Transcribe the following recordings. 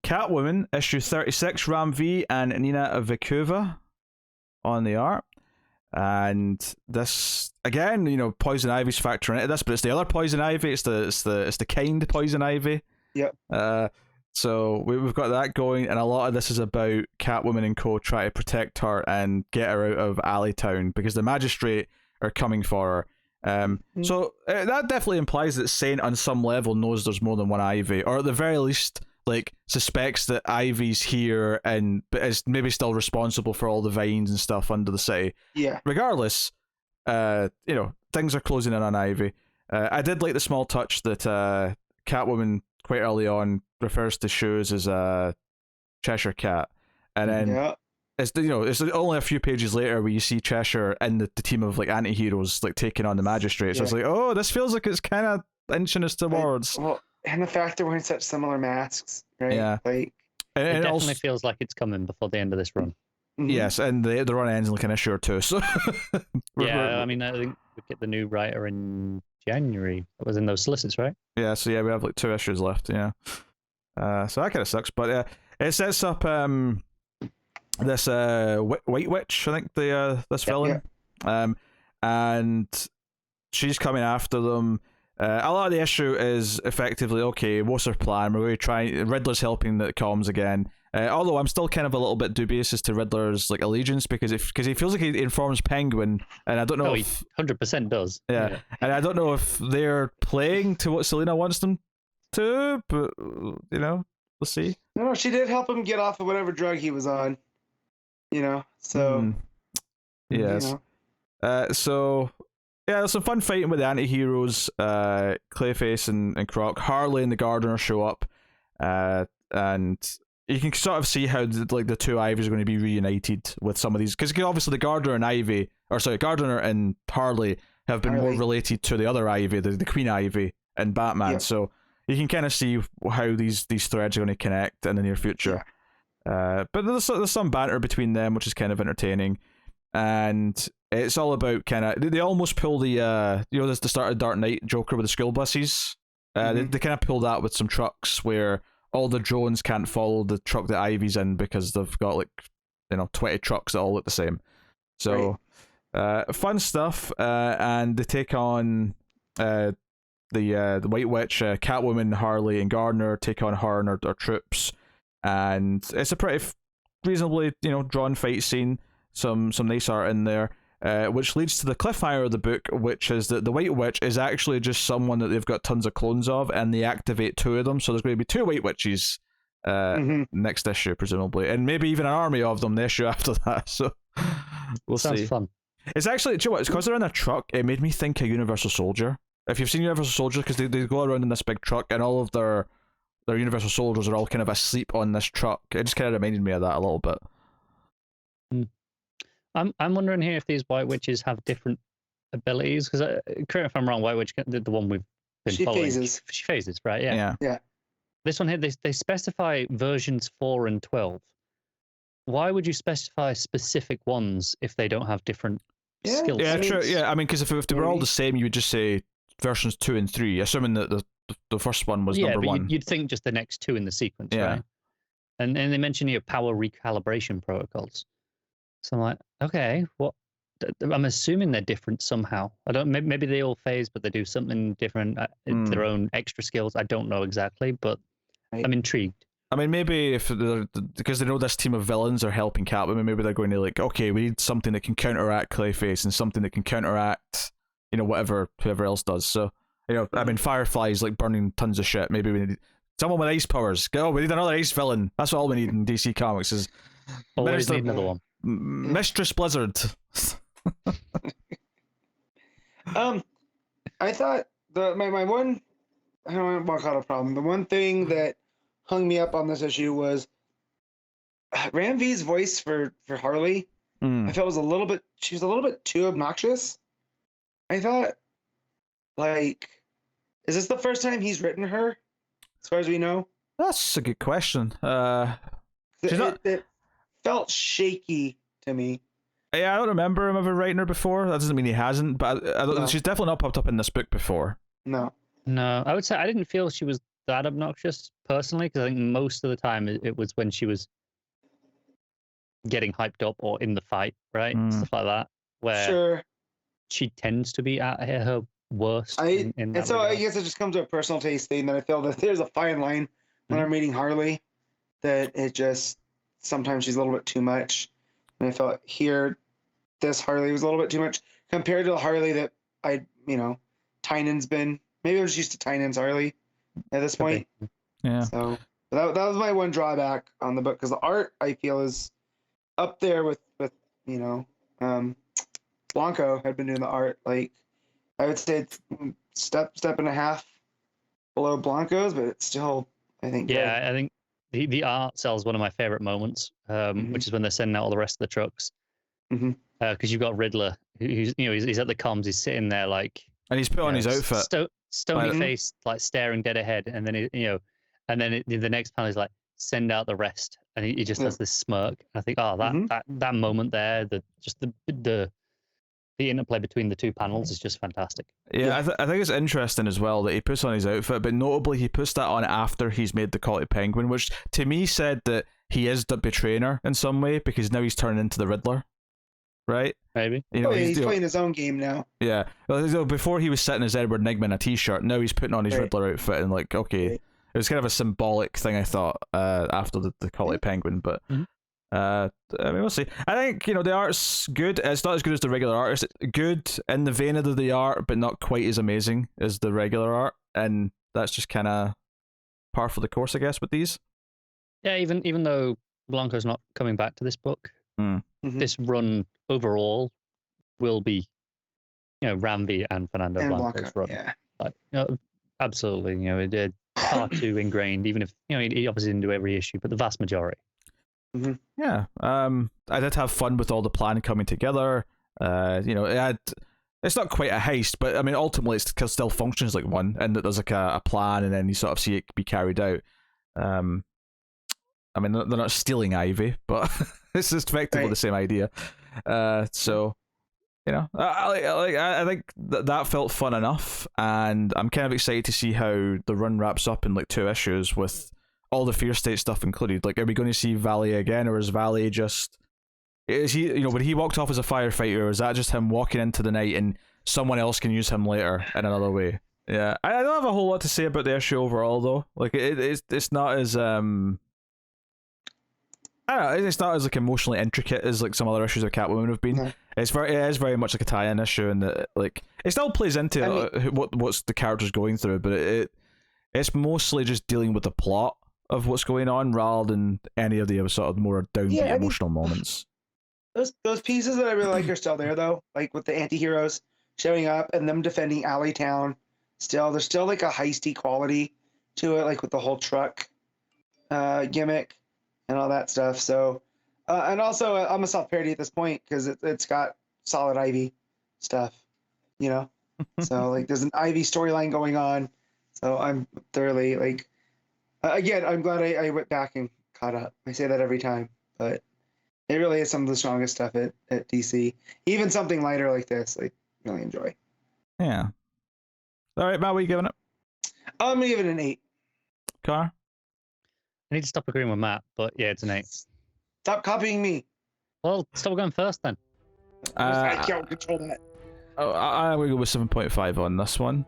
Catwoman, issue 36, Ram V and Nina Vikova on the art. And this again, Poison Ivy's factoring into this, but it's the other Poison Ivy. It's the kind Poison Ivy. Yep. So we've got that going, and a lot of this is about Catwoman and co. try to protect her and get her out of Alleytown because the magistrate are coming for her. So that definitely implies that Saint on some level knows there's more than one Ivy, or at the very least, like, suspects that Ivy's here and is maybe still responsible for all the vines and stuff under the city. Yeah. Regardless, things are closing in on Ivy. I did like the small touch that Catwoman quite early on refers to shoes as a Cheshire Cat, and then it's it's only a few pages later where you see Cheshire and the team of like anti-heroes like taking on the magistrate. So it's like, oh, this feels like it's kind of inching us towards. And the fact they're wearing such similar masks, right? Yeah. Like, it definitely also feels like it's coming before the end of this run. Yes, and the run ends in like an issue or two. So I mean, I think we get the new writer in January. It was in those solicits, right? Yeah, so we have like 2 issues left. Yeah, so that kind of sucks. But it sets up this White Witch, I think this villain, and she's coming after them. A lot of the issue is effectively, okay, what's her plan? We're going to try. Riddler's helping the comms again. Although I'm still kind of a little bit dubious as to Riddler's like allegiance because he feels like he informs Penguin, and I don't know. He 100% does. Yeah, and I don't know if they're playing to what Selina wants them to, but we'll see. No, she did help him get off of whatever drug he was on. So. Yes. So. Yeah, there's some fun fighting with the anti-heroes. Clayface and Croc. Harley and the Gardener show up, and you can sort of see how the two Ivies are going to be reunited with some of these, because obviously the Gardener and Harley have been more related to the other Ivy, the Queen Ivy and Batman. Yeah. So you can kind of see how these threads are going to connect in the near future. Yeah. But there's some banter between them, which is kind of entertaining. And it's all about kind of they almost pull the there's the start of Dark Knight Joker with the school buses. They kind of pull that with some trucks where all the drones can't follow the truck that Ivy's in because they've got 20 trucks that all look the same. So fun stuff. And they take on the White Witch, Catwoman, Harley, and Gardner take on her and her troops, and it's a pretty reasonably drawn fight scene. Some nice art in there, which leads to the cliffhanger of the book, which is that the White Witch is actually just someone that they've got tons of clones of, and they activate 2 of them. So there's going to be 2 White Witches next issue, presumably, and maybe even an army of them the issue after that. So we'll see. Sounds fun. It's actually, do you know what? It's because they're in a truck. It made me think of Universal Soldier. If you've seen Universal Soldier, because they go around in this big truck, and all of their Universal Soldiers are all kind of asleep on this truck. It just kind of reminded me of that a little bit. I'm wondering here if these White Witches have different abilities, because correct me if I'm wrong, White Witch, the one we've been following. She phases, right? Yeah. This one here, they specify versions 4 and 12. Why would you specify specific ones if they don't have different skills? Yeah, true. Yeah, I mean, because if they were all the same, you would just say versions 2 and 3, assuming that the first one was number 1. You'd think just the next 2 in the sequence, right? And they mention here power recalibration protocols. So I'm like, okay, what? I'm assuming they're different somehow. I don't. Maybe they all phase, but they do something different. Their own extra skills. I don't know exactly, but I'm intrigued. I mean, maybe if because they know this team of villains are helping Catwoman, maybe they're going to okay, we need something that can counteract Clayface and something that can counteract, whoever else does. So, I mean, Firefly's like burning tons of shit. Maybe we need someone with ice powers. We need another ice villain. That's all we need in DC Comics is. Always need another one. Mistress Blizzard. I thought my one, I don't want to call it a problem. The one thing that hung me up on this issue was Ram V's voice for Harley. I felt she was a little bit too obnoxious. I thought, is this the first time he's written her, as far as we know? That's a good question. It felt shaky to me. Yeah, I don't remember him ever writing her before. That doesn't mean he hasn't, but she's definitely not popped up in this book before. No. I would say I didn't feel she was that obnoxious personally, because I think most of the time it was when she was getting hyped up or in the fight, right? Stuff like that, where she tends to be at her worst. And so I guess it just comes to a personal taste thing that I feel that there's a fine line when I'm reading Harley, that it just sometimes she's a little bit too much, and I felt here this Harley was a little bit too much compared to the Harley that Tynan's been. Maybe I was used to Tynan's Harley at this point. Yeah. So that was my one drawback on the book, because the art I feel is up there with Blanco had been doing the art. Like I would say it's step and a half below Blanco's, but it's still, I think. Yeah, I think the art sells one of my favorite moments, which is when they're sending out all the rest of the trucks. Because you've got Riddler, who's he's at the comms, he's sitting there like, and he's put on his outfit, stony face, like staring dead ahead, and then the next panel is like, send out the rest, and he just has this smirk. I think, that moment there, the interplay between the two panels is just fantastic. Yeah, I think it's interesting as well that he puts on his outfit, but notably he puts that on after he's made the call to Penguin, which to me said that he is betraying her in some way, because now he's turning into the Riddler, right? Maybe. He's playing his own game now. Yeah. Well, before he was sitting as Edward Nygma in a t-shirt, now he's putting on his Riddler outfit, and like, okay, it was kind of a symbolic thing, I thought, after the call to Penguin, but I mean, we'll see. I think the art's good. It's not as good as the regular art. It's good in the vein of the art, but not quite as amazing as the regular art, and that's just kind of par for the course, I guess, with these. Yeah, even though Blanco's not coming back to this book, this run overall will be, Ramvi and Fernando Blanco's run. Yeah, absolutely. It did far too ingrained. Even if he obviously didn't do every issue, but the vast majority. Yeah. I did have fun with all the plan coming together. It's not quite a heist, but I mean, ultimately it still functions like one, and that there's like a plan, and then you sort of see it be carried out. I mean, they're not stealing Ivy, but it's just effectively the same idea. So, I think that felt fun enough, and I'm kind of excited to see how the run wraps up in like 2 issues with all the Fear State stuff included. Like, are we going to see Valley again, or is Valley is he, when he walked off as a firefighter, or is that just him walking into the night and someone else can use him later in another way? Yeah, I don't have a whole lot to say about the issue overall, though. Like, it's not as I don't know, it's not as like emotionally intricate as like some other issues of Catwoman have been. No. It is very much like a tie-in issue, and that like it still plays into what's the character's going through, but it's mostly just dealing with the plot of what's going on rather than any of the other sort of more downbeat emotional moments. Those pieces that I really like are still there, though. Like with the anti-heroes showing up and them defending Alleytown. There's still like a heisty quality to it, like with the whole truck gimmick and all that stuff. So, and also I'm a soft parody at this point because it's got solid Ivy stuff, So like there's an Ivy storyline going on. So I'm thoroughly like. Again, I'm glad I went back and caught up. I say that every time, but it really is some of the strongest stuff at DC. Even something lighter like this, like, really enjoy. Yeah. All right, Matt, what are you giving it? I'm going to give it an 8. Car? I need to stop agreeing with Matt, but yeah, it's an 8. Stop copying me. Well, stop going first then. I can't control that. I will go with 7.5 on this one.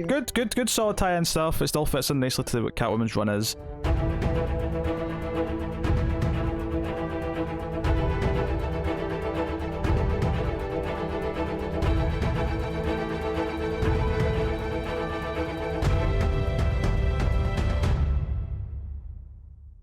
Good solid tie-in stuff. It still fits in nicely to what Catwoman's run is.